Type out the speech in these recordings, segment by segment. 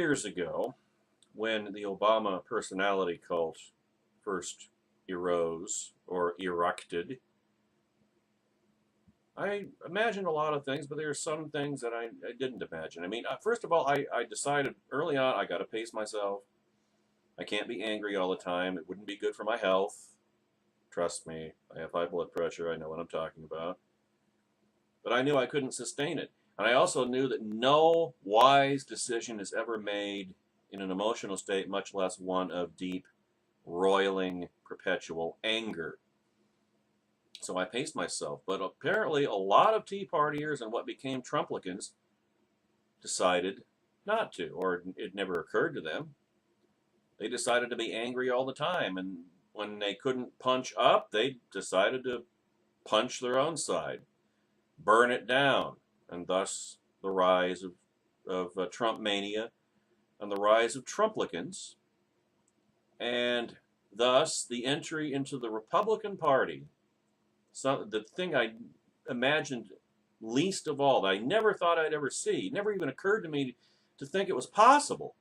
years ago, when the Obama personality cult first arose or erupted, I imagined a lot of things, but there are some things that I didn't imagine. I mean, first of all, I decided early on I got to pace myself. I can't be angry all the time. It wouldn't be good for my health. Trust me, I have high blood pressure. I know what I'm talking about. But I knew I couldn't sustain it. And I also knew that no wise decision is ever made in an emotional state, much less one of deep, roiling, perpetual anger. So I paced myself. But apparently a lot of Tea Partiers and what became Trumplicans decided not to, or it never occurred to them. They decided to be angry all the time, and when they couldn't punch up, they decided to punch their own side, burn it down, and thus the rise of Trump mania and the rise of Trumplicans, and thus the entry into the Republican Party. So the thing I imagined least of all, that I never thought I'd ever see, it never even occurred to me to think it was possible.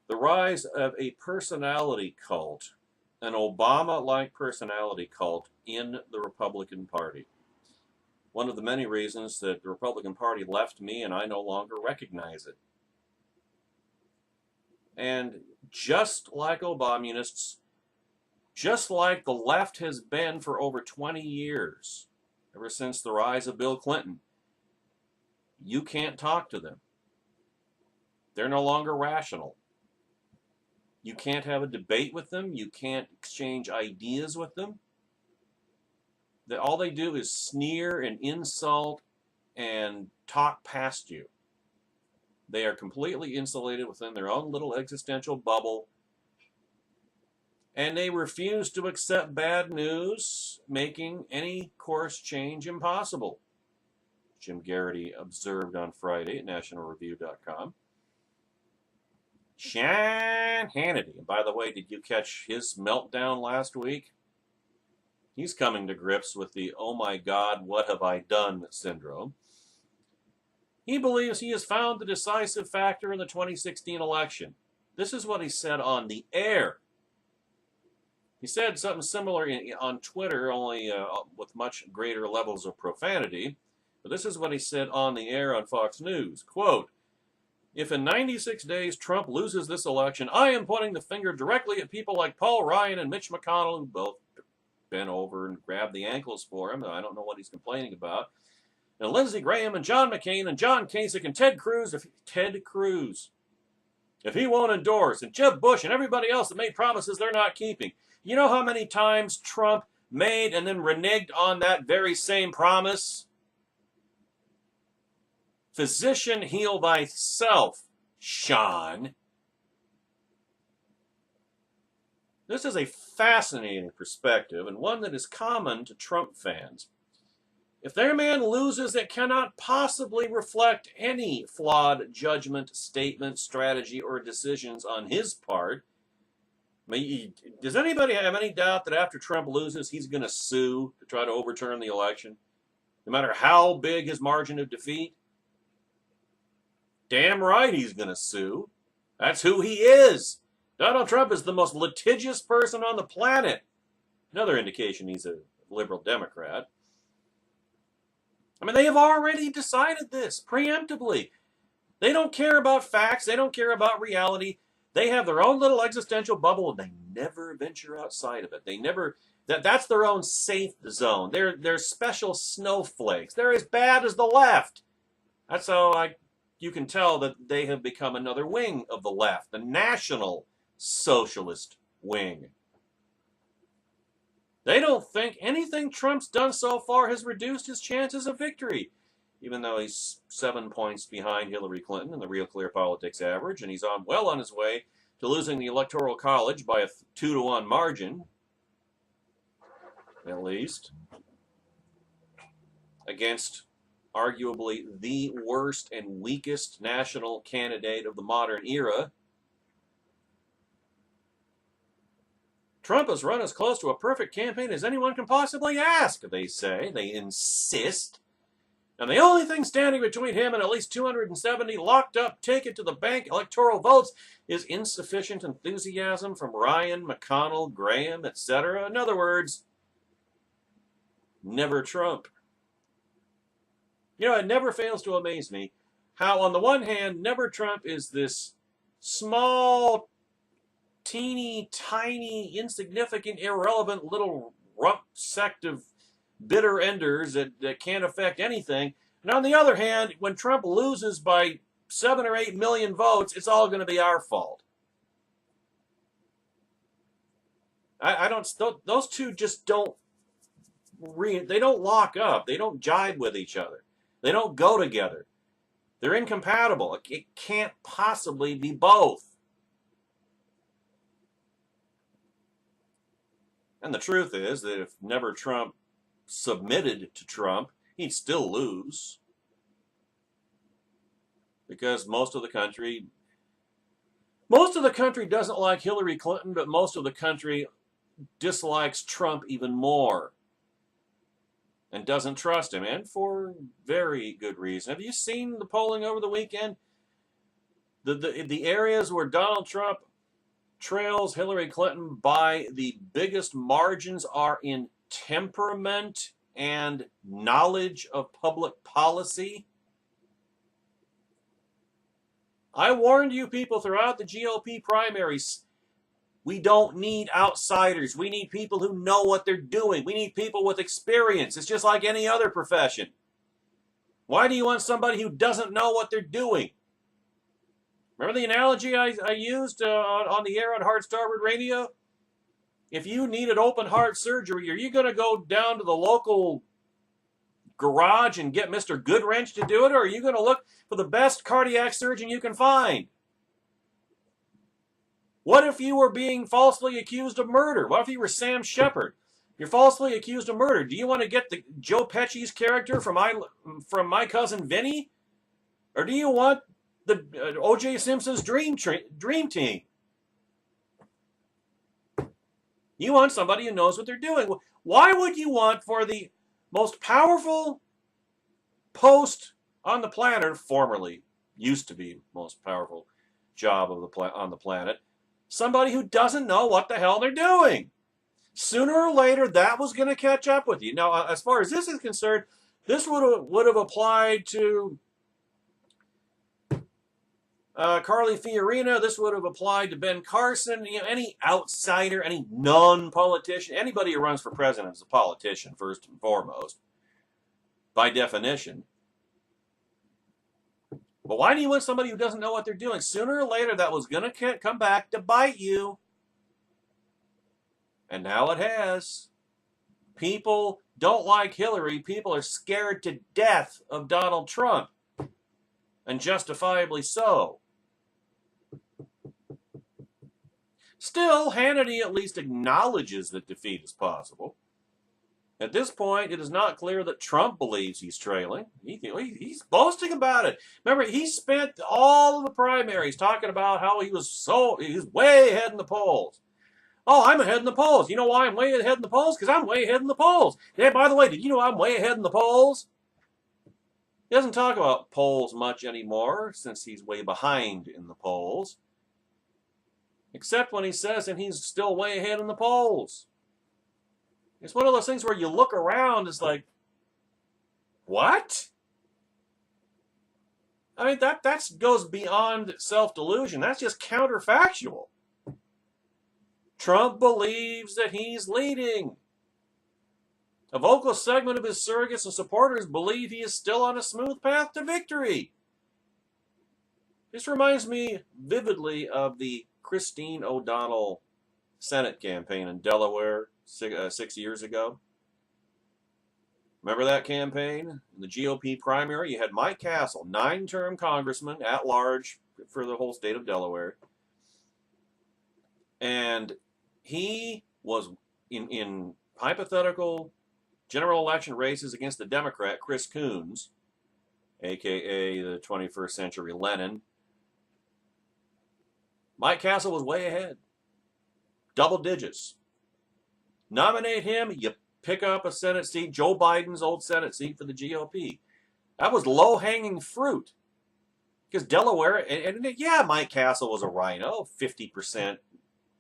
The rise of a personality cult, an Obama-like personality cult in the Republican Party. One of the many reasons that the Republican Party left me and I no longer recognize it. And just like Obamunists, just like the left has been for over 20 years, ever since the rise of Bill Clinton, you can't talk to them. They're no longer rational. You can't have a debate with them. You can't exchange ideas with them. All they do is sneer and insult and talk past you. They are completely insulated within their own little existential bubble. And they refuse to accept bad news, making any course change impossible. Jim Garrity observed on Friday at nationalreview.com. Sean Hannity. And by the way, did you catch his meltdown last week? He's coming to grips with the "oh my God, what have I done" syndrome. He believes he has found the decisive factor in the 2016 election. This is what he said on the air. He said something similar on Twitter, only with much greater levels of profanity. But this is what he said on the air on Fox News. Quote, "If in 96 days Trump loses this election, I am pointing the finger directly at people like Paul Ryan and Mitch McConnell, who both bent over and grabbed the ankles for him. I don't know what he's complaining about. And Lindsey Graham and John McCain and John Kasich and Ted Cruz, if he won't endorse, and Jeb Bush and everybody else that made promises they're not keeping. You know how many times Trump made and then reneged on that very same promise? Physician, heal thyself, Sean." This is a fascinating perspective, and one that is common to Trump fans. If their man loses, it cannot possibly reflect any flawed judgment, statement, strategy, or decisions on his part. I mean, does anybody have any doubt that after Trump loses, he's going to sue to try to overturn the election? No matter how big his margin of defeat? Damn right he's going to sue. That's who he is. Donald Trump is the most litigious person on the planet. Another indication he's a liberal Democrat. I mean, they have already decided this preemptively. They don't care about facts. They don't care about reality. They have their own little existential bubble, and they never venture outside of it. They never. That's their own safe zone. They're special snowflakes. They're as bad as the left. That's how you can tell that they have become another wing of the left, the National Socialist wing. They don't think anything Trump's done so far has reduced his chances of victory, even though he's 7 points behind Hillary Clinton in the Real Clear Politics average, and he's well on his way to losing the Electoral College by a 2-to-1 margin, at least, against arguably the worst and weakest national candidate of the modern era. Trump has run as close to a perfect campaign as anyone can possibly ask, they say. They insist. And the only thing standing between him and at least 270 locked up, take-it to the bank electoral votes is insufficient enthusiasm from Ryan, McConnell, Graham, etc. In other words, never Trump. You know, it never fails to amaze me how, on the one hand, never Trump is this small, teeny, tiny, insignificant, irrelevant little rump sect of bitter enders that can't affect anything. And on the other hand, when Trump loses by 7 or 8 million votes, it's all going to be our fault. I don't. Those two just don't. They don't lock up. They don't jibe with each other. They don't go together. They're incompatible. It can't possibly be both. And the truth is that if never Trump submitted to Trump, he'd still lose. Because most of the country doesn't like Hillary Clinton, but most of the country dislikes Trump even more. And doesn't trust him, and for very good reason. Have you seen the polling over the weekend? The areas where Donald Trump trails Hillary Clinton by the biggest margins are in temperament and knowledge of public policy. I warned you people throughout the GOP primaries, we don't need outsiders. We need people who know what they're doing. We need people with experience. It's just like any other profession. Why do you want somebody who doesn't know what they're doing? Remember the analogy I used on the air on Hard Starboard Radio? If you needed open heart surgery, are you going to go down to the local garage and get Mr. Goodwrench to do it, or are you going to look for the best cardiac surgeon you can find? What if you were being falsely accused of murder? What if you were Sam Shepard? You're falsely accused of murder. Do you want to get the Joe Pesci's character from My Cousin Vinny? Or do you want the O.J. Simpson's dream team? You want somebody who knows what they're doing. Why would you want for the most powerful post on the planet, formerly used to be most powerful job of on the planet, somebody who doesn't know what the hell they're doing? Sooner or later, that was going to catch up with you. Now, as far as this is concerned, this would have applied to Carly Fiorina. This would have applied to Ben Carson. You know, any outsider, any non-politician, anybody who runs for president is a politician, first and foremost, by definition. But why do you want somebody who doesn't know what they're doing? Sooner or later, that was going to come back to bite you. And now it has. People don't like Hillary. People are scared to death of Donald Trump. And justifiably so. Still, Hannity at least acknowledges that defeat is possible. At this point, it is not clear that Trump believes he's trailing. He's boasting about it. Remember, he spent all of the primaries talking about how he was way ahead in the polls. Oh, I'm ahead in the polls. You know why I'm way ahead in the polls? Because I'm way ahead in the polls. Yeah, by the way, did you know I'm way ahead in the polls? He doesn't talk about polls much anymore since he's way behind in the polls. Except when he says that he's still way ahead in the polls. It's one of those things where you look around, it's like, what? I mean, that goes beyond self-delusion. That's just counterfactual. Trump believes that he's leading. A vocal segment of his surrogates and supporters believe he is still on a smooth path to victory. This reminds me vividly of the Christine O'Donnell Senate campaign in Delaware 6 years ago. Remember that campaign? In the GOP primary, you had Mike Castle, 9-term congressman at large for the whole state of Delaware. And he was in hypothetical general election races against the Democrat, Chris Coons, a.k.a. the 21st century Lenin. Mike Castle was way ahead. Double digits. Nominate him, you pick up a Senate seat, Joe Biden's old Senate seat for the GOP. That was low-hanging fruit. Because Delaware, and yeah, Mike Castle was a rhino, 50%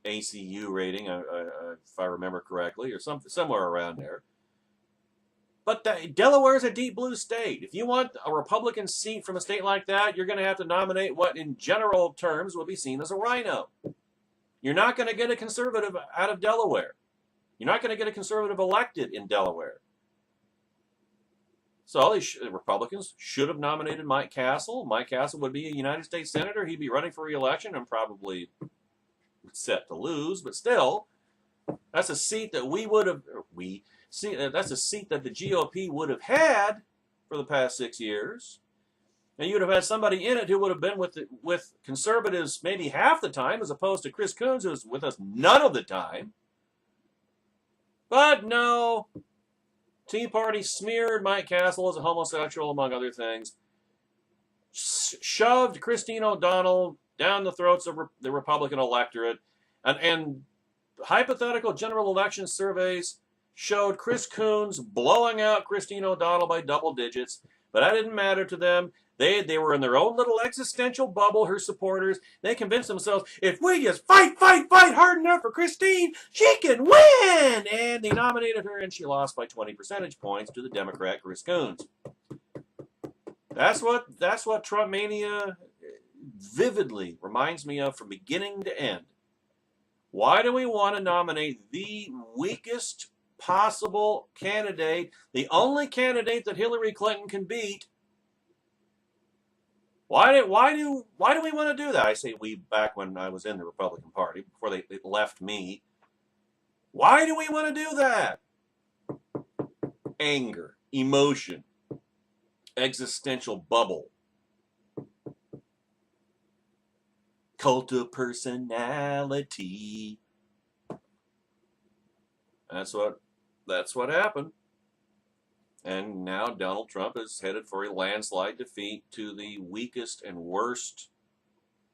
ACU rating, if I remember correctly, or something somewhere around there. But Delaware is a deep blue state. If you want a Republican seat from a state like that, you're going to have to nominate what, in general terms, would be seen as a rhino. You're not going to get a conservative out of Delaware. You're not going to get a conservative elected in Delaware. So the Republicans should have nominated Mike Castle. Mike Castle would be a United States Senator. He'd be running for re-election and probably set to lose. But still, that's a seat that that's a seat that the GOP would have had for the past 6 years. And you would have had somebody in it who would have been with conservatives maybe half the time, as opposed to Chris Coons, who's with us none of the time. But no, Tea Party smeared Mike Castle as a homosexual, among other things. Shoved Christine O'Donnell down the throats of the Republican electorate. And hypothetical general election surveys showed Chris Coons blowing out Christine O'Donnell by double digits. But that didn't matter to them. They were in their own little existential bubble, her supporters. They convinced themselves, if we just fight hard enough for Christine, she can win! And they nominated her, and she lost by 20 percentage points to the Democrat Chris Coons. That's what Trump mania vividly reminds me of from beginning to end. Why do we want to nominate the weakest possible candidate, the only candidate that Hillary Clinton can beat? Why do we want to do that? I say we back when I was in the Republican Party, before they left me. Why do we want to do that? Anger, emotion, existential bubble, cult of personality. That's what happened. And now Donald Trump is headed for a landslide defeat to the weakest and worst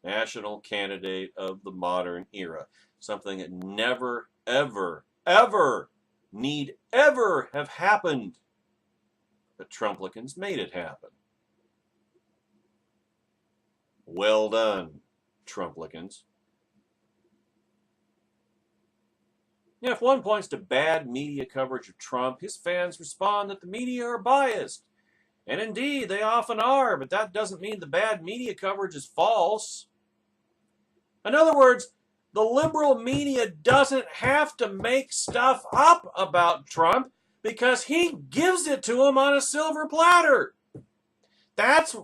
national candidate of the modern era. Something that never, ever, ever need ever have happened. The Trumplicans made it happen. Well done, Trumplicans. Yeah, if one points to bad media coverage of Trump, his fans respond that the media are biased. And indeed, they often are, but that doesn't mean the bad media coverage is false. In other words, the liberal media doesn't have to make stuff up about Trump because he gives it to them on a silver platter. That's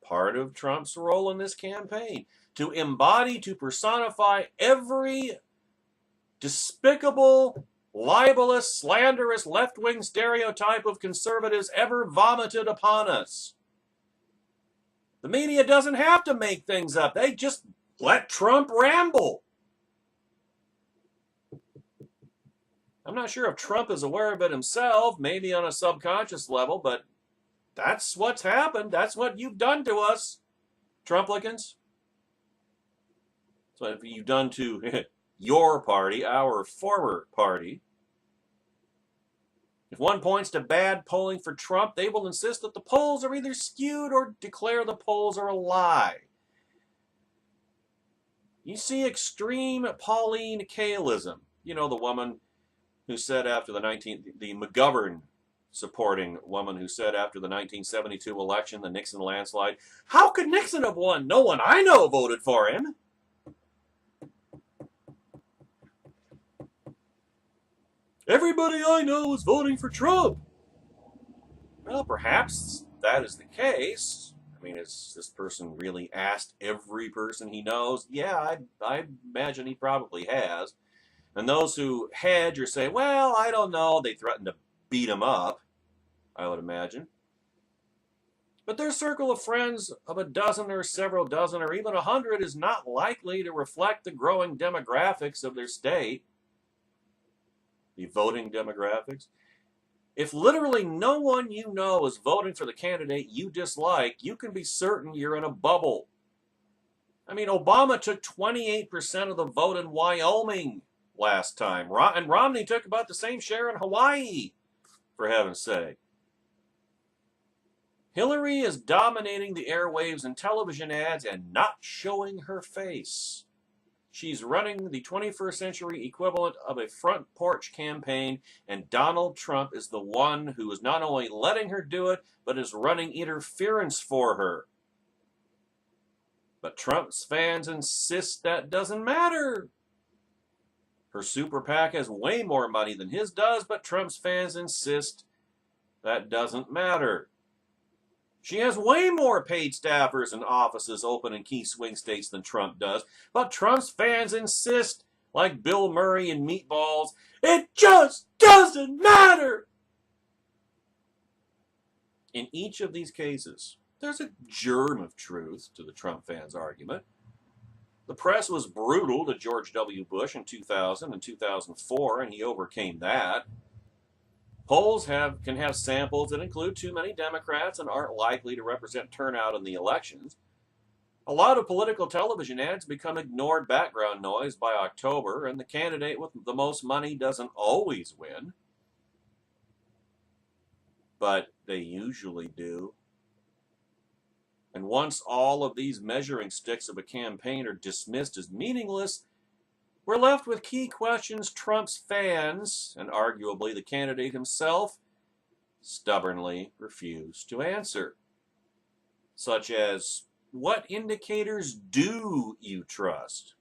part of Trump's role in this campaign, to embody, to personify every despicable, libelous, slanderous, left-wing stereotype of conservatives ever vomited upon us. The media doesn't have to make things up. They just let Trump ramble. I'm not sure if Trump is aware of it himself, maybe on a subconscious level, but that's what's happened. That's what you've done to us, Trumplicans. That's what you've done to your party, our former party. If one points to bad polling for Trump, they will insist that the polls are either skewed or declare the polls are a lie. You see extreme Pauline Kaelism. You know, the woman who said after the McGovern supporting woman who said after the 1972 election, the Nixon landslide, how could Nixon have won? No one I know voted for him. Everybody I know is voting for Trump. Well, perhaps that is the case. I mean, has this person really asked every person he knows? Yeah, I imagine he probably has. And those who hedge or say, well, I don't know, they threaten to beat him up, I would imagine. But their circle of friends of a dozen or several dozen or even 100 is not likely to reflect the growing demographics of their state. The voting demographics. If literally no one you know is voting for the candidate you dislike, you can be certain you're in a bubble. I mean, Obama took 28% of the vote in Wyoming last time, and Romney took about the same share in Hawaii, for heaven's sake. Hillary is dominating the airwaves in television ads and not showing her face. She's running the 21st century equivalent of a front porch campaign, and Donald Trump is the one who is not only letting her do it, but is running interference for her. But Trump's fans insist that doesn't matter. Her super PAC has way more money than his does, but Trump's fans insist that doesn't matter. She has way more paid staffers and offices open in key swing states than Trump does, but Trump's fans insist, like Bill Murray in Meatballs, it just doesn't matter. In each of these cases, there's a germ of truth to the Trump fans' argument. The press was brutal to George W. Bush in 2000 and 2004, and he overcame that. Polls can have samples that include too many Democrats and aren't likely to represent turnout in the elections. A lot of political television ads become ignored background noise by October, and the candidate with the most money doesn't always win. But they usually do. And once all of these measuring sticks of a campaign are dismissed as meaningless, we're left with key questions Trump's fans, and arguably the candidate himself, stubbornly refuse to answer. Such as, what indicators do you trust?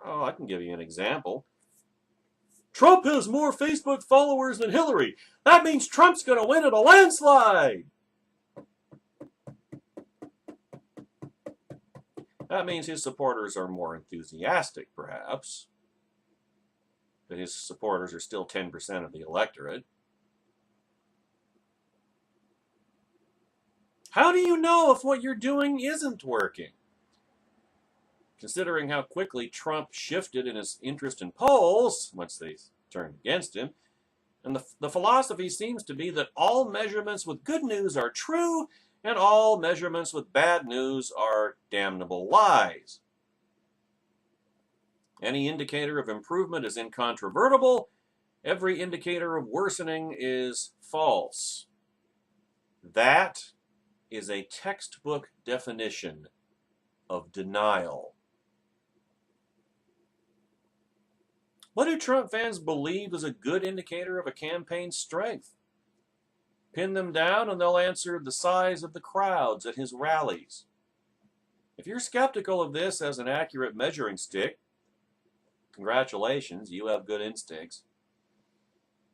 Oh, I can give you an example. Trump has more Facebook followers than Hillary. That means Trump's going to win at a landslide. That means his supporters are more enthusiastic, perhaps, but his supporters are still 10% of the electorate. How do you know if what you're doing isn't working? Considering how quickly Trump shifted in his interest in polls once they turned against him, and the philosophy seems to be that all measurements with good news are true, and all measurements with bad news are damnable lies. Any indicator of improvement is incontrovertible. Every indicator of worsening is false. That is a textbook definition of denial. What do Trump fans believe is a good indicator of a campaign's strength? Pin them down and they'll answer the size of the crowds at his rallies. If you're skeptical of this as an accurate measuring stick, congratulations, you have good instincts.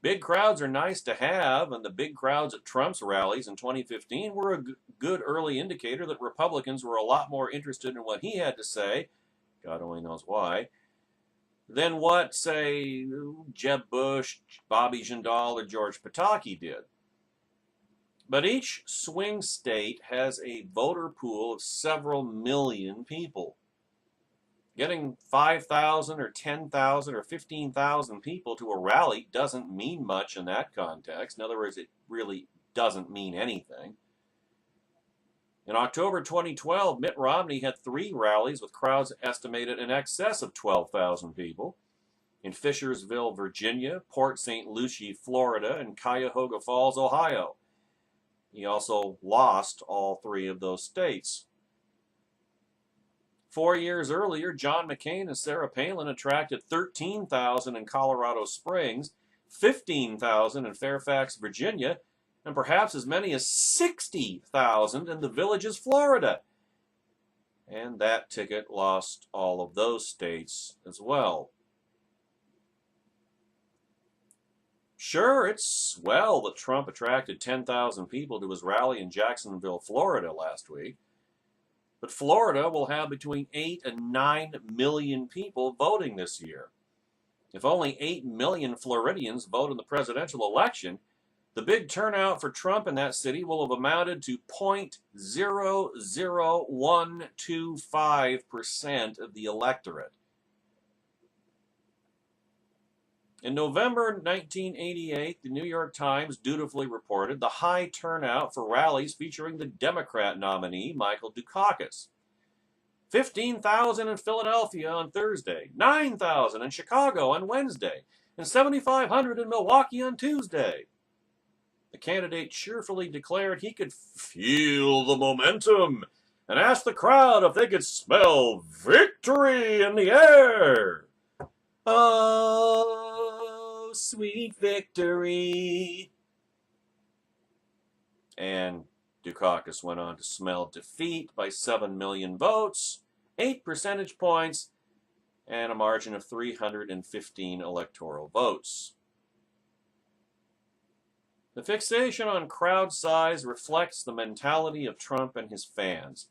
Big crowds are nice to have, and the big crowds at Trump's rallies in 2015 were a good early indicator that Republicans were a lot more interested in what he had to say, God only knows why, than what, say, Jeb Bush, Bobby Jindal, or George Pataki did. But each swing state has a voter pool of several million people. Getting 5,000 or 10,000 or 15,000 people to a rally doesn't mean much in that context. In other words, it really doesn't mean anything. In October 2012, Mitt Romney had 3 rallies with crowds estimated in excess of 12,000 people in Fishersville, Virginia, Port St. Lucie, Florida, and Cuyahoga Falls, Ohio. He also lost all 3 of those states. 4 years earlier, John McCain and Sarah Palin attracted 13,000 in Colorado Springs, 15,000 in Fairfax, Virginia, and perhaps as many as 60,000 in the Villages, Florida. And that ticket lost all of those states as well. Sure, it's swell that Trump attracted 10,000 people to his rally in Jacksonville, Florida last week. But Florida will have between 8 and 9 million people voting this year. If only 8 million Floridians vote in the presidential election, the big turnout for Trump in that city will have amounted to 0.00125% of the electorate. In November 1988, the New York Times dutifully reported the high turnout for rallies featuring the Democrat nominee, Michael Dukakis. 15,000 in Philadelphia on Thursday, 9,000 in Chicago on Wednesday, and 7,500 in Milwaukee on Tuesday. The candidate cheerfully declared he could feel the momentum and asked the crowd if they could smell victory in the air. Oh, sweet victory. And Dukakis went on to smell defeat by 7 million votes, 8 percentage points, and a margin of 315 electoral votes. The fixation on crowd size reflects the mentality of Trump and his fans.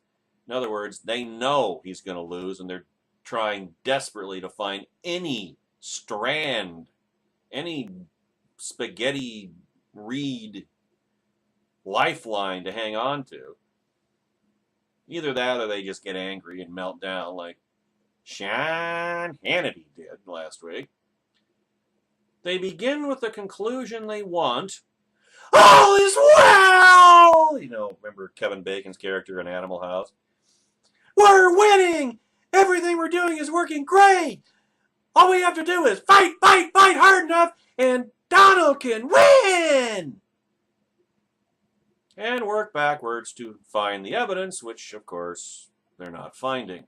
In other words, they know he's going to lose, and they're trying desperately to find any strand, any spaghetti reed lifeline to hang on to. Either that or they just get angry and melt down like Sean Hannity did last week. They begin with the conclusion they want. All is well! You know, remember Kevin Bacon's character in Animal House? We're winning! Everything we're doing is working great! All we have to do is fight hard enough, and Donald can win! And work backwards to find the evidence, which, of course, they're not finding.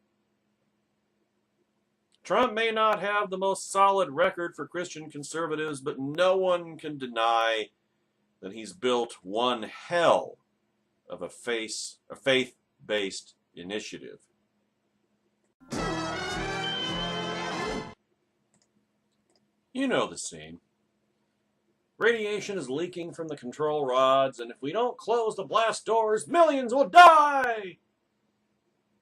Trump may not have the most solid record for Christian conservatives, but no one can deny that he's built one hell of a faith-based initiative. You know the scene. Radiation is leaking from the control rods, and if we don't close the blast doors, millions will die!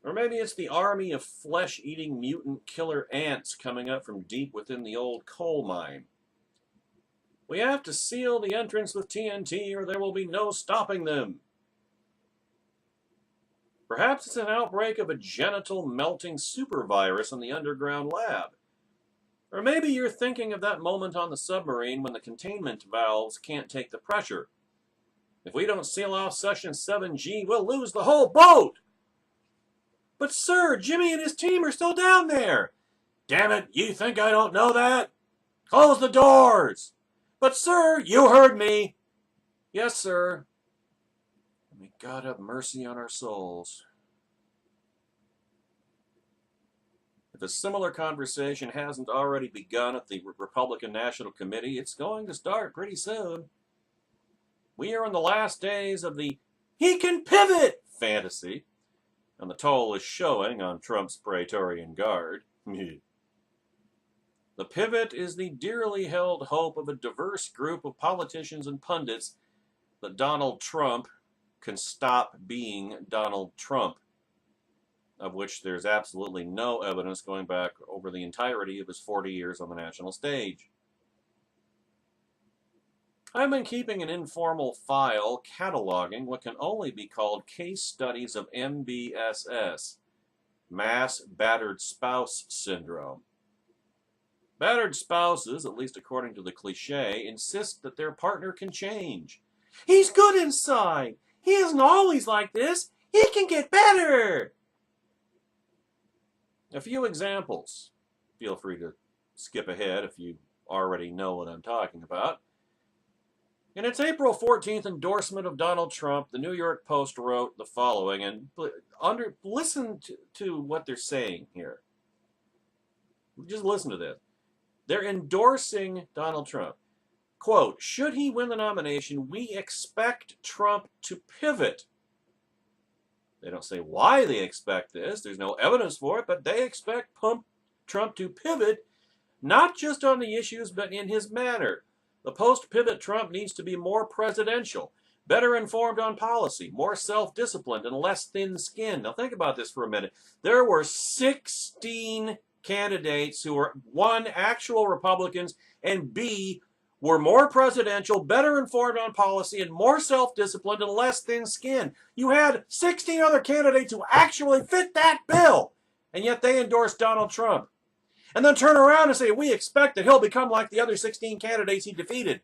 Or maybe it's the army of flesh-eating mutant killer ants coming up from deep within the old coal mine. We have to seal the entrance with TNT or there will be no stopping them. Perhaps it's an outbreak of a genital melting supervirus in the underground lab. Or maybe you're thinking of that moment on the submarine when the containment valves can't take the pressure. If we don't seal off Section 7G, we'll lose the whole boat! But sir, Jimmy and his team are still down there! Damn it, you think I don't know that? Close the doors! But sir, you heard me! Yes, sir. May God have mercy on our souls. If a similar conversation hasn't already begun at the Republican National Committee, it's going to start pretty soon. We are in the last days of the "he can pivot" fantasy, and the toll is showing on Trump's Praetorian Guard. The pivot is the dearly held hope of a diverse group of politicians and pundits that Donald Trump can stop being Donald Trump, of which there's absolutely no evidence going back over the entirety of his 40 years on the national stage. I've been keeping an informal file cataloging what can only be called case studies of MBSS, Mass Battered Spouse Syndrome. Battered spouses, at least according to the cliche, insist that their partner can change. He's good inside. He isn't always like this. He can get better. A few examples. Feel free to skip ahead if you already know what I'm talking about. In its April 14th endorsement of Donald Trump, the New York Post wrote the following, and listen to what they're saying here. Just listen to this. They're endorsing Donald Trump. Quote, should he win the nomination, we expect Trump to pivot. They don't say why they expect this. There's no evidence for it, but they expect Trump to pivot, not just on the issues, but in his manner. The post-pivot Trump needs to be more presidential, better informed on policy, more self-disciplined, and less thin-skinned. Now think about this for a minute. There were 16 candidates who were, one, actual Republicans, and B, were more presidential, better informed on policy, and more self-disciplined and less thin-skinned. You had 16 other candidates who actually fit that bill, and yet they endorsed Donald Trump. And then turn around and say, we expect that he'll become like the other 16 candidates he defeated.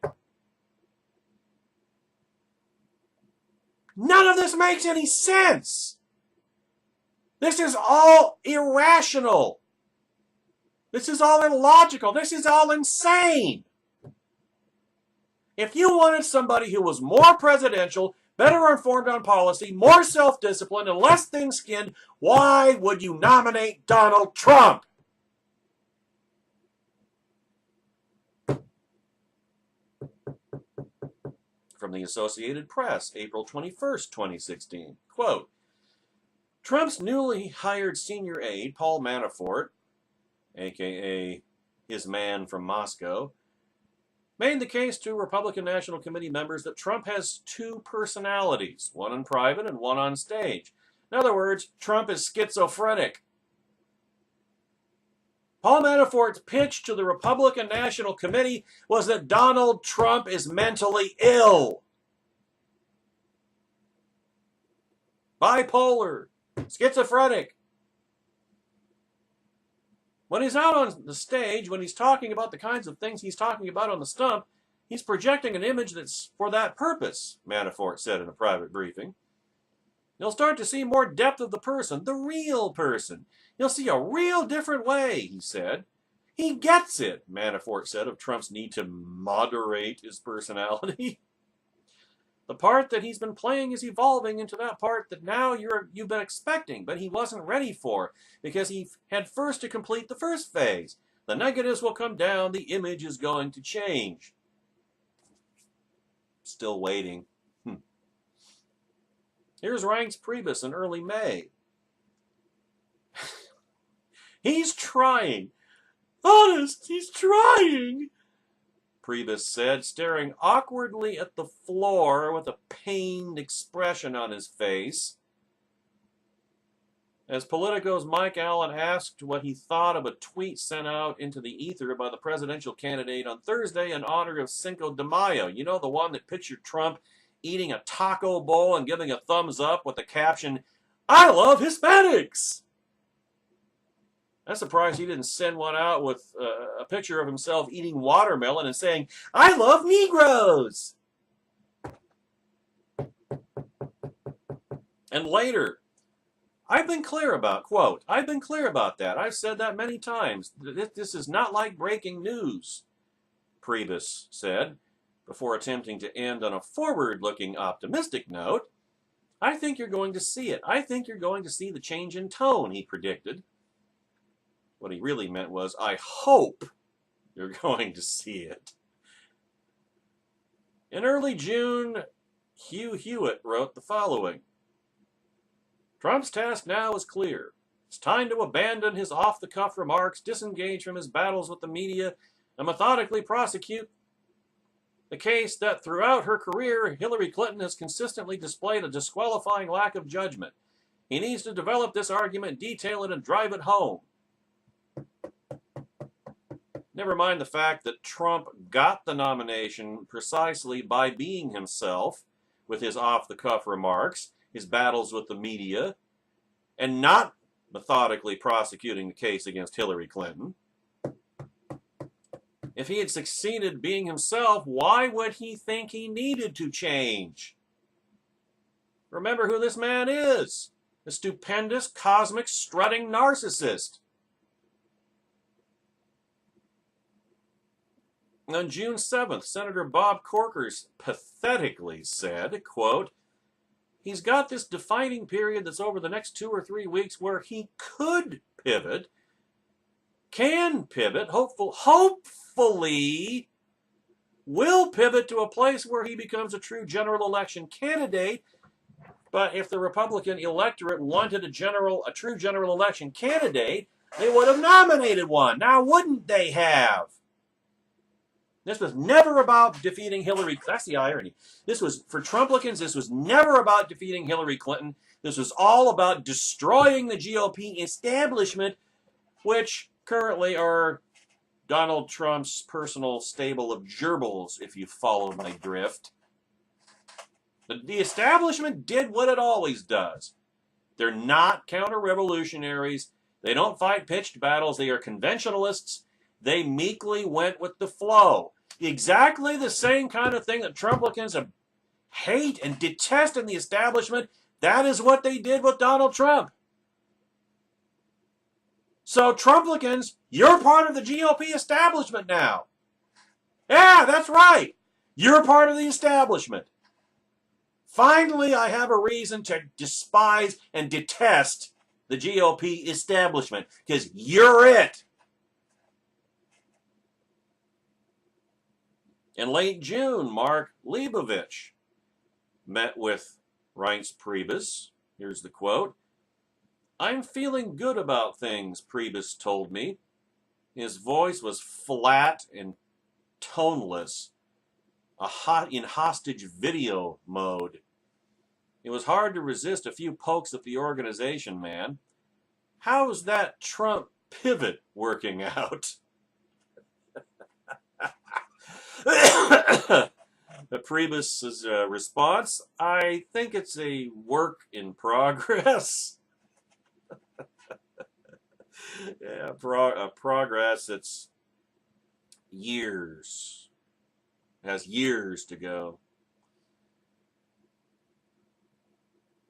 None of this makes any sense. This is all irrational. This is all illogical. This is all insane. If you wanted somebody who was more presidential, better informed on policy, more self-disciplined, and less thin-skinned, why would you nominate Donald Trump? From the Associated Press, April 21st, 2016. Quote, Trump's newly hired senior aide, Paul Manafort, a.k.a. his man from Moscow, made the case to Republican National Committee members that Trump has two personalities, one in private and one on stage. In other words, Trump is schizophrenic. Paul Manafort's pitch to the Republican National Committee was that Donald Trump is mentally ill. Bipolar. Schizophrenic. When he's out on the stage, when he's talking about the kinds of things he's talking about on the stump, he's projecting an image that's for that purpose, Manafort said in a private briefing. You'll start to see more depth of the person, the real person. You'll see a real different way, he said. He gets it, Manafort said of Trump's need to moderate his personality. The part that he's been playing is evolving into that part that now you've been expecting, but he wasn't ready for, because he had first to complete the first phase. The negatives will come down, the image is going to change. Still waiting. Here's Reince Priebus in early May. He's trying. Honest, he's trying, Priebus said, staring awkwardly at the floor with a pained expression on his face. As Politico's Mike Allen asked what he thought of a tweet sent out into the ether by the presidential candidate on Thursday in honor of Cinco de Mayo. You know, the one that pictured Trump eating a taco bowl and giving a thumbs up with the caption, "I love Hispanics." I'm surprised he didn't send one out with a picture of himself eating watermelon and saying, "I love Negroes." And later, I've been clear about, quote, I've been clear about that. I've said that many times. This is not like breaking news, Priebus said, before attempting to end on a forward-looking optimistic note. I think you're going to see it. I think you're going to see the change in tone, he predicted. What he really meant was, I hope you're going to see it. In early June, Hugh Hewitt wrote the following. Trump's task now is clear. It's time to abandon his off-the-cuff remarks, disengage from his battles with the media, and methodically prosecute the case that throughout her career, Hillary Clinton has consistently displayed a disqualifying lack of judgment. He needs to develop this argument, detail it, and drive it home. Never mind the fact that Trump got the nomination precisely by being himself, with his off-the-cuff remarks, his battles with the media, and not methodically prosecuting the case against Hillary Clinton. If he had succeeded being himself, why would he think he needed to change? Remember who this man is. A stupendous, cosmic, strutting narcissist. On June 7th, Senator Bob Corker pathetically said, quote, he's got this defining period that's over the next 2 or 3 weeks where he could pivot, can pivot, hopefully will pivot to a place where he becomes a true general election candidate. But if the Republican electorate wanted a true general election candidate, they would have nominated one. Now, wouldn't they have? This was never about defeating Hillary. That's the irony. This was, for Trumplicans, this was never about defeating Hillary Clinton. This was all about destroying the GOP establishment, which currently are Donald Trump's personal stable of gerbils, if you follow my drift. The establishment did what it always does. They're not counter-revolutionaries. They don't fight pitched battles. They are conventionalists. They meekly went with the flow. Exactly the same kind of thing that Trumplicans hate and detest in the establishment. That is what they did with Donald Trump. So Trumplicans, you're part of the GOP establishment now. Yeah, that's right. You're part of the establishment. Finally, I have a reason to despise and detest the GOP establishment, because you're it. In late June, Mark Leibovich met with Reince Priebus. Here's the quote. "I'm feeling good about things," Priebus told me. His voice was flat and toneless, in hostage video mode. It was hard to resist a few pokes at the organization, man. How's that Trump pivot working out? The Priebus' response, "I think it's a work in progress." Yeah, progress, it's years. It has years to go.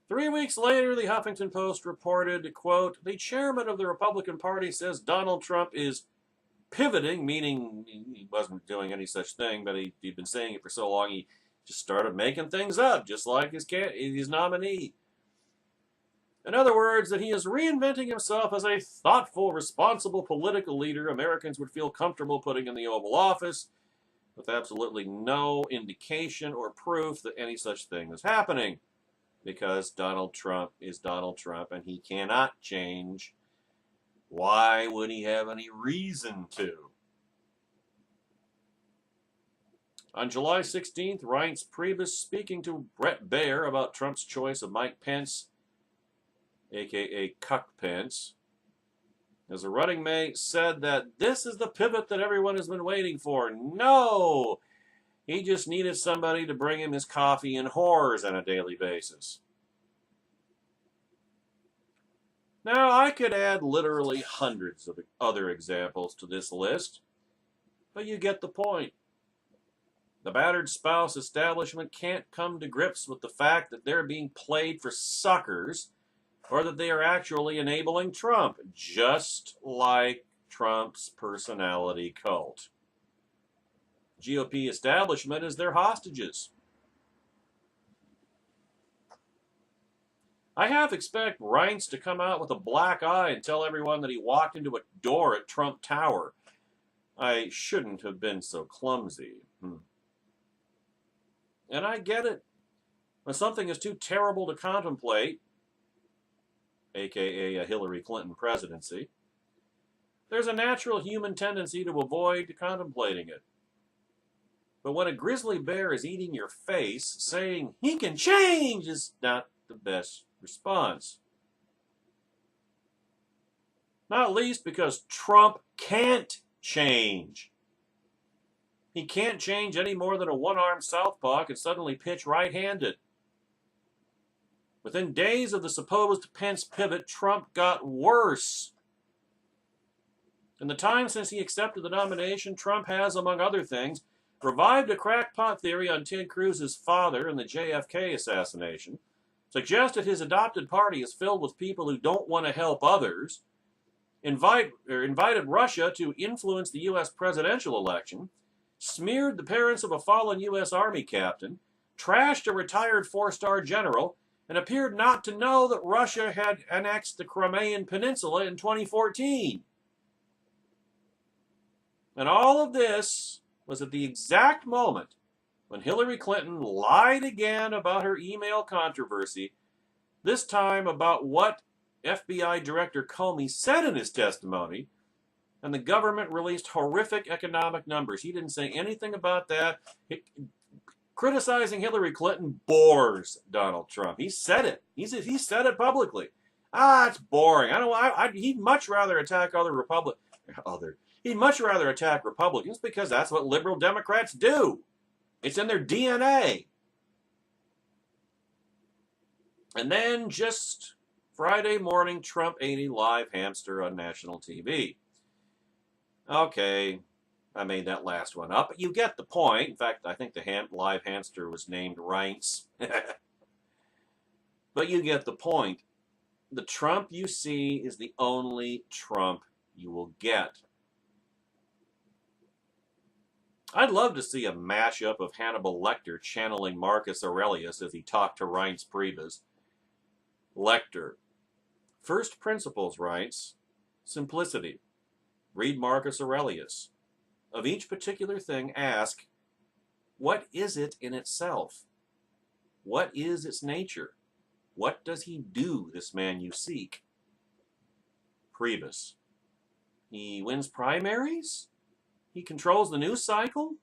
3 weeks later, the Huffington Post reported, quote, "The chairman of the Republican Party says Donald Trump is pivoting," meaning he wasn't doing any such thing, but he'd been saying it for so long he just started making things up, just like his nominee. In other words, that he is reinventing himself as a thoughtful, responsible political leader Americans would feel comfortable putting in the Oval Office, with absolutely no indication or proof that any such thing is happening. Because Donald Trump is Donald Trump and he cannot change. Why would he have any reason to? On July 16th, Reince Priebus, speaking to Brett Baier about Trump's choice of Mike Pence, a.k.a. Cuck Pence, as a running mate, said that this is the pivot that everyone has been waiting for. No! He just needed somebody to bring him his coffee and whores on a daily basis. Now, I could add literally hundreds of other examples to this list, but you get the point. The battered spouse establishment can't come to grips with the fact that they're being played for suckers, or that they are actually enabling Trump, just like Trump's personality cult. GOP establishment is their hostages. I half expect Reince to come out with a black eye and tell everyone that he walked into a door at Trump Tower. I shouldn't have been so clumsy. And I get it. When something is too terrible to contemplate, aka a Hillary Clinton presidency, there's a natural human tendency to avoid contemplating it. But when a grizzly bear is eating your face, saying he can change is not the best response. Not least because Trump can't change. He can't change any more than a one-armed southpaw can suddenly pitch right-handed. Within days of the supposed Pence pivot, Trump got worse. In the time since he accepted the nomination, Trump has, among other things, revived a crackpot theory on Ted Cruz's father and the JFK assassination, suggested his adopted party is filled with people who don't want to help others, invited Russia to influence the U.S. presidential election, smeared the parents of a fallen U.S. Army captain, trashed a retired four-star general, and appeared not to know that Russia had annexed the Crimean Peninsula in 2014. And all of this was at the exact moment when Hillary Clinton lied again about her email controversy, this time about what FBI Director Comey said in his testimony, and the government released horrific economic numbers. He didn't say anything about that. Criticizing Hillary Clinton bores Donald Trump. He said it. He said it publicly. It's boring. He'd much rather attack He'd much rather attack Republicans because that's what liberal Democrats do. It's in their DNA. And then just Friday morning, Trump ate a live hamster on national TV. Okay, I made that last one up, but you get the point. In fact, I think the live hamster was named Reince. But you get the point. The Trump you see is the only Trump you will get. I'd love to see a mashup of Hannibal Lecter channeling Marcus Aurelius as he talked to Reince Priebus. Lecter. First principles, Reince. Simplicity. Read Marcus Aurelius. Of each particular thing, ask, what is it in itself? What is its nature? What does he do, this man you seek? Priebus. He wins primaries? He controls the news cycle?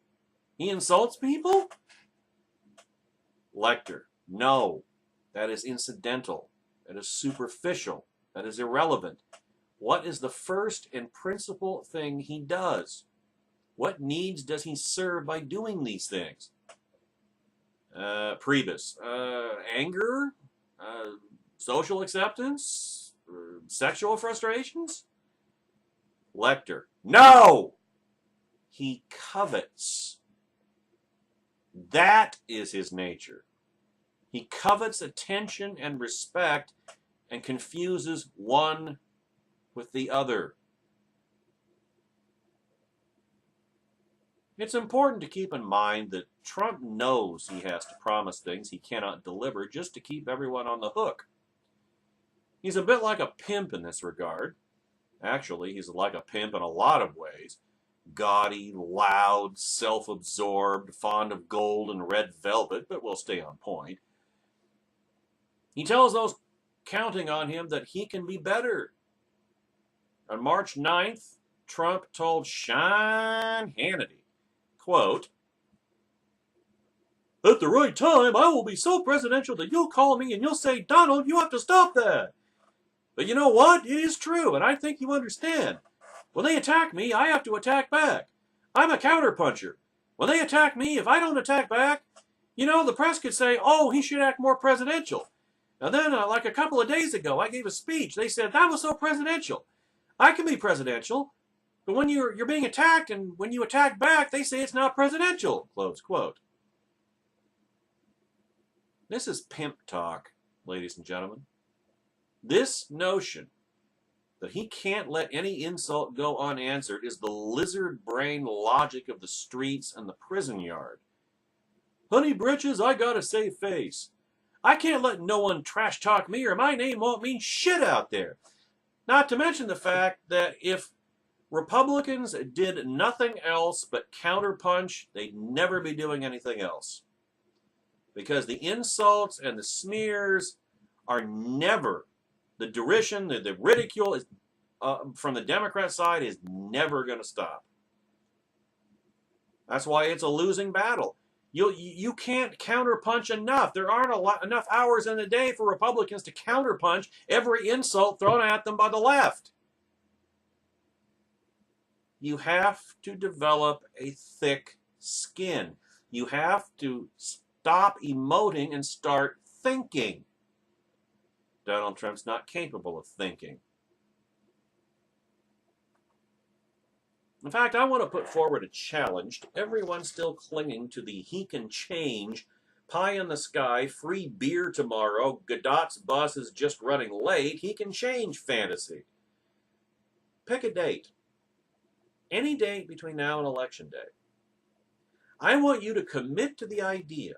He insults people? Lecter. No, that is incidental. That is superficial. That is irrelevant. What is the first and principal thing he does? What needs does he serve by doing these things? Priebus. Anger? Social acceptance? Sexual frustrations? Lecter. No! He covets. That is his nature. He covets attention and respect and confuses one with the other. It's important to keep in mind that Trump knows he has to promise things he cannot deliver just to keep everyone on the hook. He's a bit like a pimp in this regard. Actually, he's like a pimp in a lot of ways. Gaudy, loud, self-absorbed, fond of gold and red velvet, but we'll stay on point. He tells those counting on him that he can be better. On March 9th, Trump told Sean Hannity, quote, "At the right time, I will be so presidential that you'll call me and you'll say, 'Donald, you have to stop that.' But you know what? It is true, and I think you understand. When they attack me, I have to attack back. I'm a counterpuncher. When they attack me, if I don't attack back, the press could say, oh, he should act more presidential. And then, like a couple of days ago, I gave a speech. They said, that was so presidential. I can be presidential, but when you're being attacked and when you attack back, they say it's not presidential," close quote. This is pimp talk, ladies and gentlemen. This notion that he can't let any insult go unanswered is the lizard brain logic of the streets and the prison yard. Honey britches, I gotta save face. I can't let no one trash talk me or my name won't mean shit out there. Not to mention the fact that if Republicans did nothing else but counterpunch, they'd never be doing anything else. Because the insults and the smears are never, the derision, the ridicule is, from the Democrat side is never going to stop. That's why it's a losing battle. You can't counterpunch enough. There aren't enough hours in the day for Republicans to counterpunch every insult thrown at them by the left. You have to develop a thick skin. You have to stop emoting and start thinking. Donald Trump's not capable of thinking. In fact, I want to put forward a challenge to everyone still clinging to the he can change, pie in the sky, free beer tomorrow, Godot's bus is just running late, he can change fantasy. Pick a date. Any date between now and Election Day. I want you to commit to the idea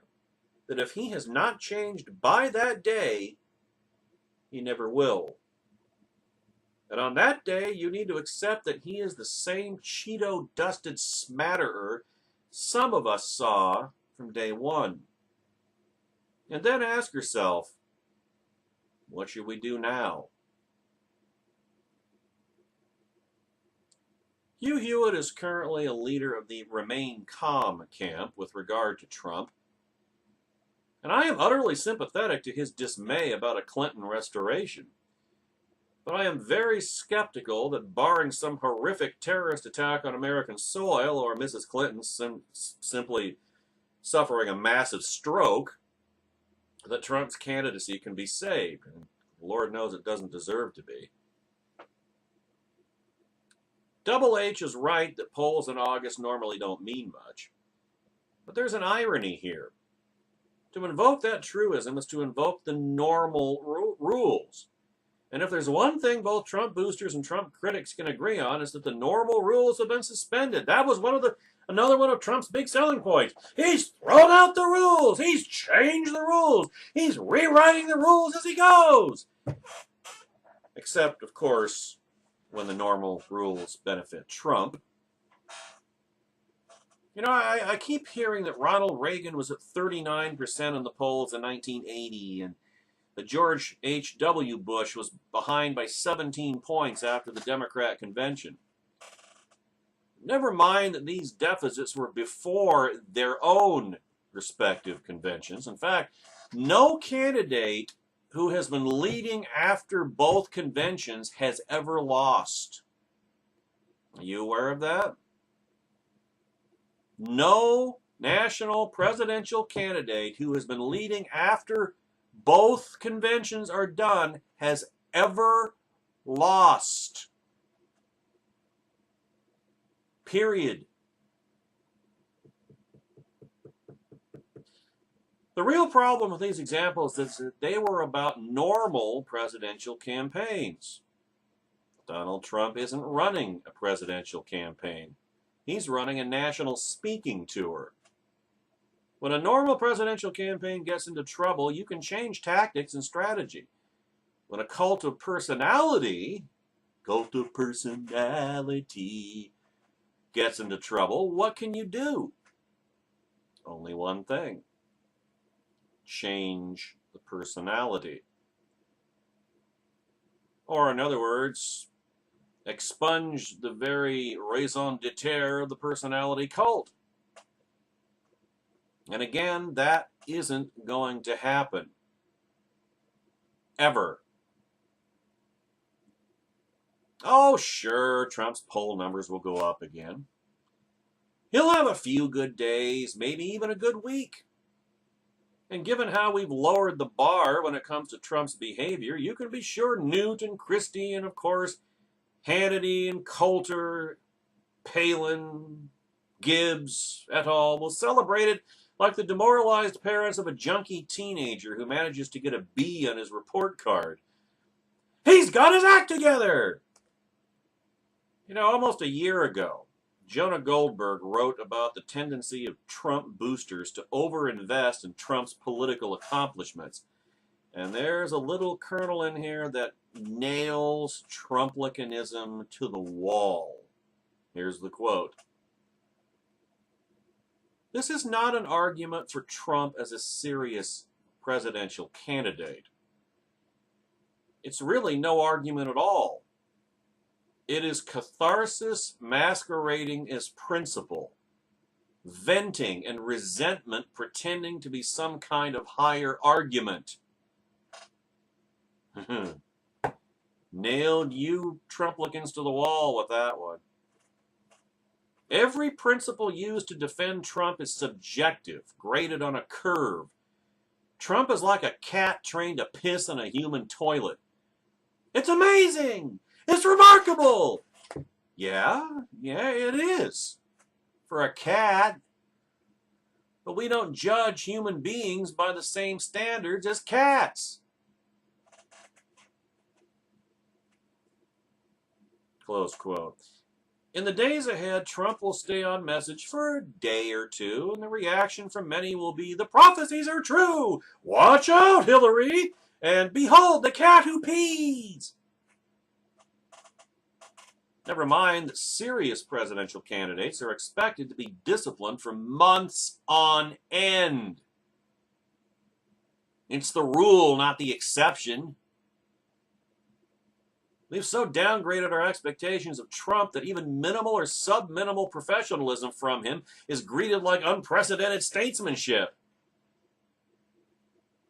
that if he has not changed by that day, he never will. And on that day, you need to accept that he is the same Cheeto-dusted smatterer some of us saw from day one. And then ask yourself, what should we do now? Hugh Hewitt is currently a leader of the Remain Calm camp with regard to Trump. And I am utterly sympathetic to his dismay about a Clinton restoration. But I am very skeptical that barring some horrific terrorist attack on American soil or Mrs. Clinton simply suffering a massive stroke, that Trump's candidacy can be saved. And Lord knows it doesn't deserve to be. Double H is right that polls in August normally don't mean much. But there's an irony here. To invoke that truism is to invoke the normal rules. And if there's one thing both Trump boosters and Trump critics can agree on, is that the normal rules have been suspended. That was one of the Another one of Trump's big selling points. He's thrown out the rules. He's changed the rules. He's rewriting the rules as he goes. Except, of course, when the normal rules benefit Trump. You know, I keep hearing that Ronald Reagan was at 39% in the polls in 1980, and that George H.W. Bush was behind by 17 points after the Democrat convention. Never mind that these deficits were before their own respective conventions. In fact, no candidate who has been leading after both conventions has ever lost. Are you aware of that? No national presidential candidate who has been leading after both conventions are done has ever lost. Period. The real problem with these examples is that they were about normal presidential campaigns. Donald Trump isn't running a presidential campaign. He's running a national speaking tour. When a normal presidential campaign gets into trouble, you can change tactics and strategy. When a cult of personality gets into trouble, what can you do? Only one thing. Change the personality. Or in other words, expunge the very raison d'etre of the personality cult. And again, that isn't going to happen. Ever. Oh, sure, Trump's poll numbers will go up again. He'll have a few good days, maybe even a good week. And given how we've lowered the bar when it comes to Trump's behavior, you can be sure Newt and Christie and, of course, Hannity and Coulter, Palin, Gibbs, et al. Will celebrate it like the demoralized parents of a junkie teenager who manages to get a B on his report card. He's got his act together! You know, almost a year ago, Jonah Goldberg wrote about the tendency of Trump boosters to overinvest in Trump's political accomplishments. And there's a little kernel in here that nails Trumplicanism to the wall. Here's the quote. This is not an argument for Trump as a serious presidential candidate. It's really no argument at all. It is catharsis masquerading as principle, venting and resentment pretending to be some kind of higher argument. Nailed you Trumplicans to the wall with that one. Every principle used to defend Trump is subjective, graded on a curve. Trump is like a cat trained to piss in a human toilet. It's amazing! It's remarkable! Yeah, it is. For a cat. But we don't judge human beings by the same standards as cats. Close quote. In the days ahead, Trump will stay on message for a day or two, and the reaction from many will be, the prophecies are true! Watch out, Hillary! And behold, the cat who pees! Never mind that serious presidential candidates are expected to be disciplined for months on end. It's the rule, not the exception. We've so downgraded our expectations of Trump that even minimal or sub-minimal professionalism from him is greeted like unprecedented statesmanship.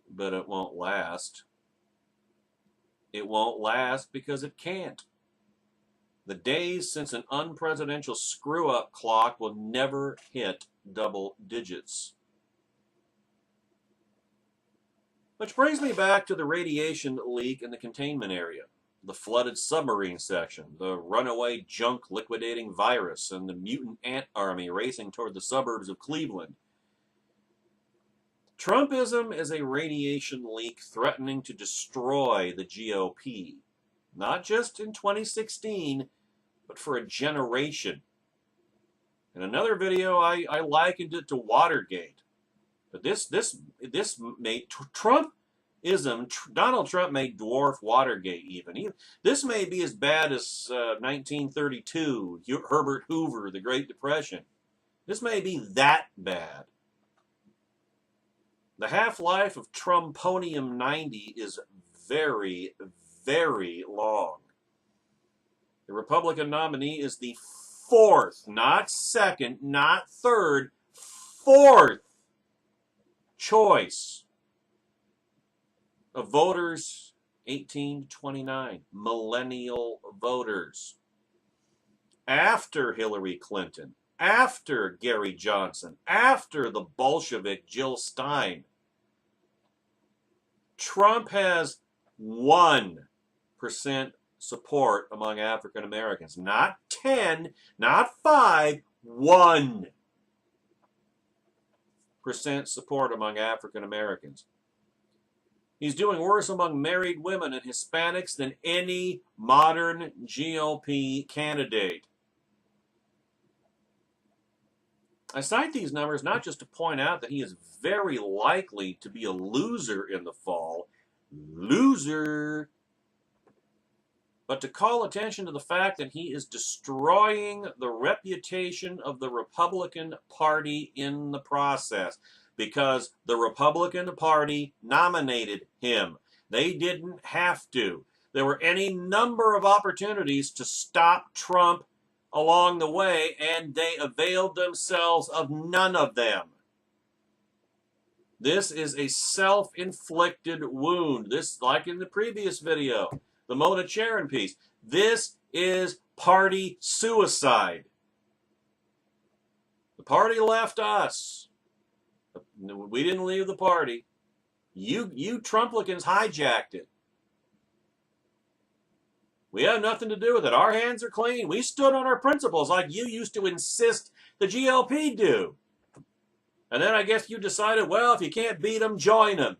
But it won't last. It won't last because it can't. The days since an unpresidential screw-up clock will never hit double digits. Which brings me back to the radiation leak in the containment area, the flooded submarine section, the runaway junk liquidating virus, and the mutant ant army racing toward the suburbs of Cleveland. Trumpism is a radiation leak threatening to destroy the GOP, not just in 2016, but for a generation. In another video, I likened it to Watergate. But this made Trumpism. Donald Trump may dwarf Watergate even. This may be as bad as 1932, Herbert Hoover, the Great Depression. This may be that bad. The half-life of Trumponium-90 is very, very long. The Republican nominee is the fourth, not second, not third, fourth choice of voters 18 to 29, millennial voters. After Hillary Clinton, after Gary Johnson, after the Bolshevik Jill Stein, Trump has 1% support among African Americans. Not 10, not 5, 1% support among African Americans. He's doing worse among married women and Hispanics than any modern GOP candidate. I cite these numbers not just to point out that he is very likely to be a loser in the fall, but to call attention to the fact that he is destroying the reputation of the Republican Party in the process, because the Republican Party nominated him. They didn't have to. There were any number of opportunities to stop Trump along the way, and they availed themselves of none of them. This is a self-inflicted wound. This, like in the previous video, the Mona Charen piece, this is party suicide. The party left us. We didn't leave the party. You Trumplicans hijacked it. We have nothing to do with it. Our hands are clean. We stood on our principles like you used to insist the GOP do. And then I guess you decided, well, if you can't beat them, join them.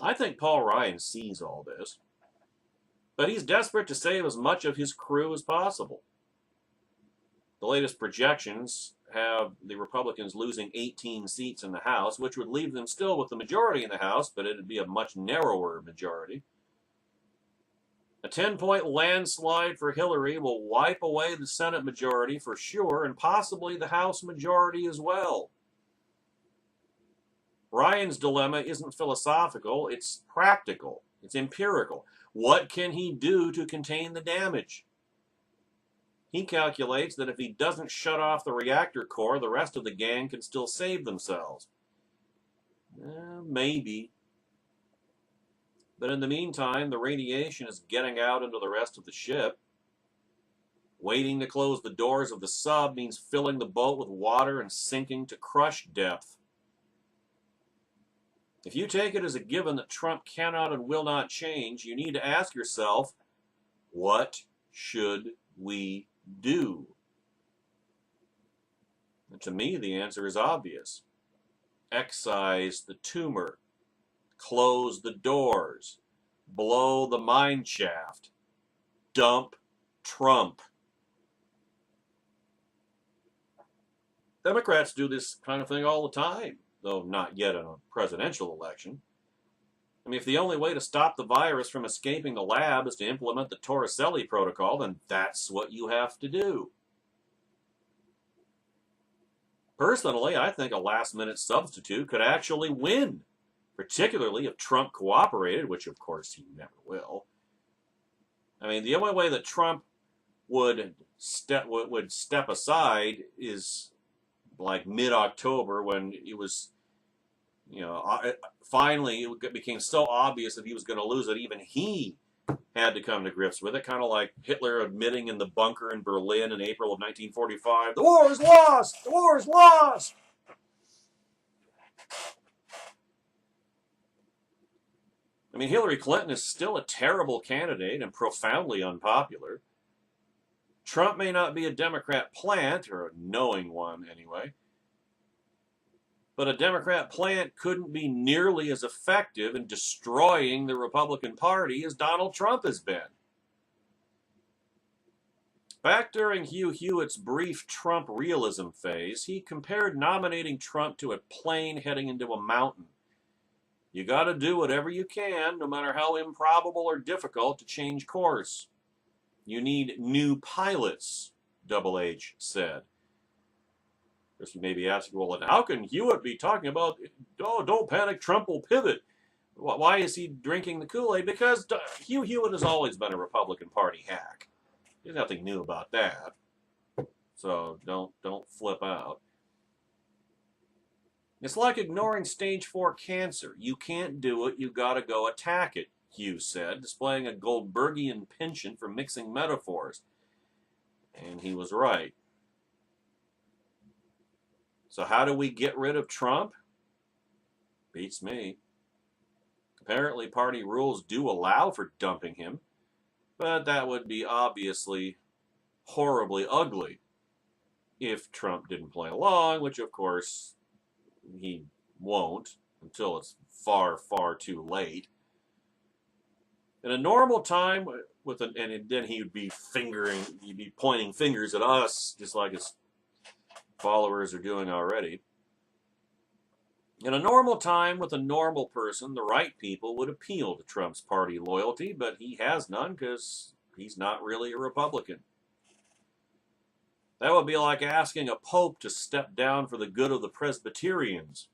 I think Paul Ryan sees all this, but he's desperate to save as much of his crew as possible. The latest projections have the Republicans losing 18 seats in the House, which would leave them still with the majority in the House, but it would be a much narrower majority. A 10-point landslide for Hillary will wipe away the Senate majority for sure, and possibly the House majority as well. Ryan's dilemma isn't philosophical, it's practical, it's empirical. What can he do to contain the damage? He calculates that if he doesn't shut off the reactor core, the rest of the gang can still save themselves. Maybe. But in the meantime, the radiation is getting out into the rest of the ship. Waiting to close the doors of the sub means filling the boat with water and sinking to crush depth. If you take it as a given that Trump cannot and will not change, you need to ask yourself, what should we do? And to me, the answer is obvious. Excise the tumor. Close the doors. Blow the mine shaft. Dump Trump. Democrats do this kind of thing all the time, though not yet in a presidential election. I mean, if the only way to stop the virus from escaping the lab is to implement the Torricelli protocol, then that's what you have to do. Personally, I think a last-minute substitute could actually win, particularly if Trump cooperated, which of course he never will. I mean, the only way that Trump would step aside is like mid-October, when it was, finally it became so obvious that he was going to lose that even he had to come to grips with it, kind of like Hitler admitting in the bunker in Berlin in April of 1945, "The war is lost! The war is lost!" I mean, Hillary Clinton is still a terrible candidate and profoundly unpopular. Trump may not be a Democrat plant, or a knowing one anyway, But a Democrat plant couldn't be nearly as effective in destroying the Republican Party as Donald Trump has been. Back during Hugh Hewitt's brief Trump realism phase, he compared nominating Trump to a plane heading into a mountain. You got to do whatever you can, no matter how improbable or difficult, to change course. You need new pilots, Double H said. Of course, you may be asking, well, then how can Hewitt be talking about, oh, don't panic, Trump will pivot? Why is he drinking the Kool-Aid? Because Hugh Hewitt has always been a Republican Party hack. There's nothing new about that. So don't flip out. It's like ignoring stage 4 cancer. You can't do it, you gotta go attack it, Hugh said, displaying a Goldbergian penchant for mixing metaphors. And he was right. So how do we get rid of Trump? Beats me. Apparently party rules do allow for dumping him, but that would be obviously horribly ugly if Trump didn't play along, which of course he won't until it's far, far too late. In a normal time, and then he'd be pointing fingers at us, just like his followers are doing already. In a normal time with a normal person, the right people would appeal to Trump's party loyalty, but he has none because he's not really a Republican. That would be like asking a pope to step down for the good of the Presbyterians.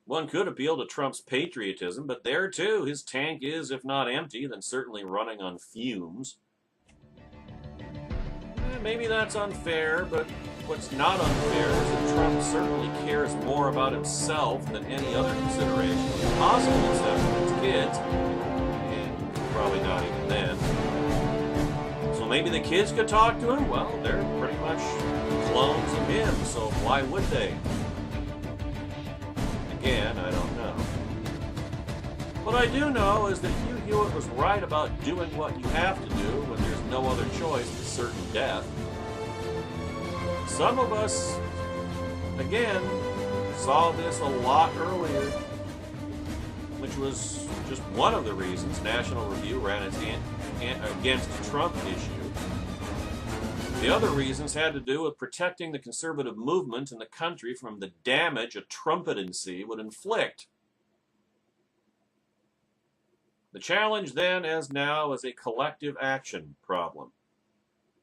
One could appeal to Trump's patriotism, but there too, his tank is, if not empty, then certainly running on fumes. Maybe that's unfair, but what's not unfair is that Trump certainly cares more about himself than any other consideration, possible except for his kids, and probably not even then. So maybe the kids could talk to him? Well, they're pretty much clones of him, so why would they? Again, I don't know. What I do know is that Hugh Hewitt was right about doing what you have to do when there's no other choice but certain death. Some of us, again, saw this a lot earlier, which was just one of the reasons National Review ran its against the Trump issue. The other reasons had to do with protecting the conservative movement in the country from the damage a trumpetancy would inflict. The challenge then, as now, is a collective action problem.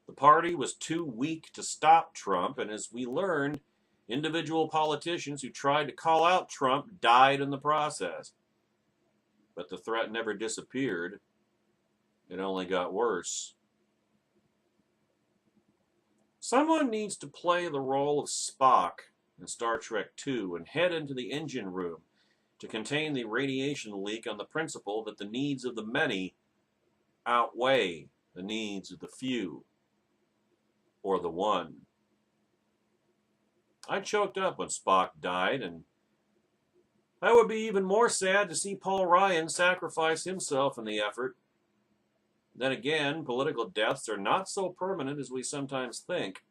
The party was too weak to stop Trump, and as we learned, individual politicians who tried to call out Trump died in the process. But the threat never disappeared. It only got worse. Someone needs to play the role of Spock in Star Trek II and head into the engine room to contain the radiation leak on the principle that the needs of the many outweigh the needs of the few, or the one. I choked up when Spock died, and I would be even more sad to see Paul Ryan sacrifice himself in the effort. Then again, political deaths are not so permanent as we sometimes think.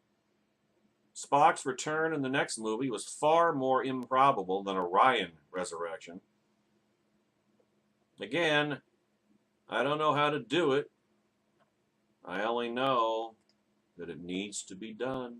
Spock's return in the next movie was far more improbable than a Ryan resurrection. Again, I don't know how to do it. I only know that it needs to be done.